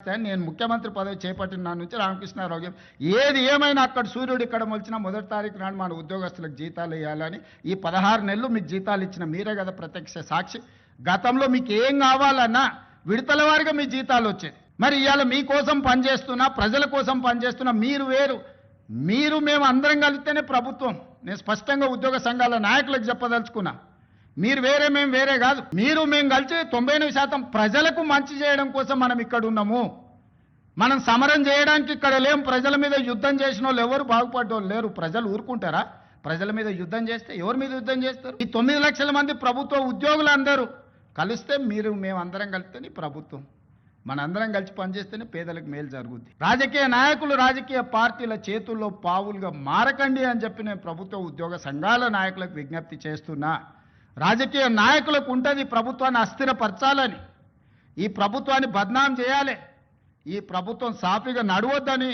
నేను ముఖ్యమంత్రి పదవి చేపట్టిన నాటి నుంచి రామకృష్ణారావు గారు ఏది ఏమైనా అక్కడ సూర్యుడు ఇక్కడ మొలిచినా మొదటి తారీఖు నాడు మన ఉద్యోగస్తులకు జీతాలు ఇవ్వాలని ఈ 16 నెలలు మీకు జీతాలు ఇచ్చిన మీరే కదా ప్రత్యక్ష సాక్షి. గతంలో మీకు ఏం కావాలన్నా విడతల వారిగా మీ జీతాలు వచ్చేది. మరి ఇవాళ మీకోసం పనిచేస్తున్నా, ప్రజల కోసం పనిచేస్తున్నా, మీరు వేరు, మీరు మేము అందరం కలిస్తేనే ప్రభుత్వం. నేను స్పష్టంగా ఉద్యోగ సంఘాల నాయకులకు చెప్పదలుచుకున్నా, మీరు వేరే మేము వేరే కాదు. మీరు మేము కలిసి 99% ప్రజలకు మంచి చేయడం కోసం మనం ఇక్కడ ఉన్నాము. మనం సమరం చేయడానికి ఇక్కడ లేం. ప్రజల మీద యుద్ధం చేసిన వాళ్ళు ఎవరు బాగుపడ్డోళ్ళు లేరు. ప్రజలు ఊరుకుంటారా? ప్రజల మీద యుద్ధం చేస్తే ఎవరి మీద యుద్ధం చేస్తారు? ఈ 9 లక్షల మంది ప్రభుత్వ ఉద్యోగులు అందరూ కలిస్తే మీరు మేము అందరం కలిస్తేనే ప్రభుత్వం. మనందరం కలిసి పనిచేస్తేనే పేదలకు మేలు జరుగుద్ది. రాజకీయ నాయకులు రాజకీయ పార్టీల చేతుల్లో పావులుగా మారకండి అని చెప్పి నేను ప్రభుత్వ ఉద్యోగ సంఘాల నాయకులకు విజ్ఞప్తి చేస్తున్నా. రాజకీయ నాయకులకు ఉంటుంది ప్రభుత్వాన్ని అస్థిరపరచాలని, ఈ ప్రభుత్వాన్ని బద్నాం చేయాలి, ఈ ప్రభుత్వం సాఫీగా నడవద్దని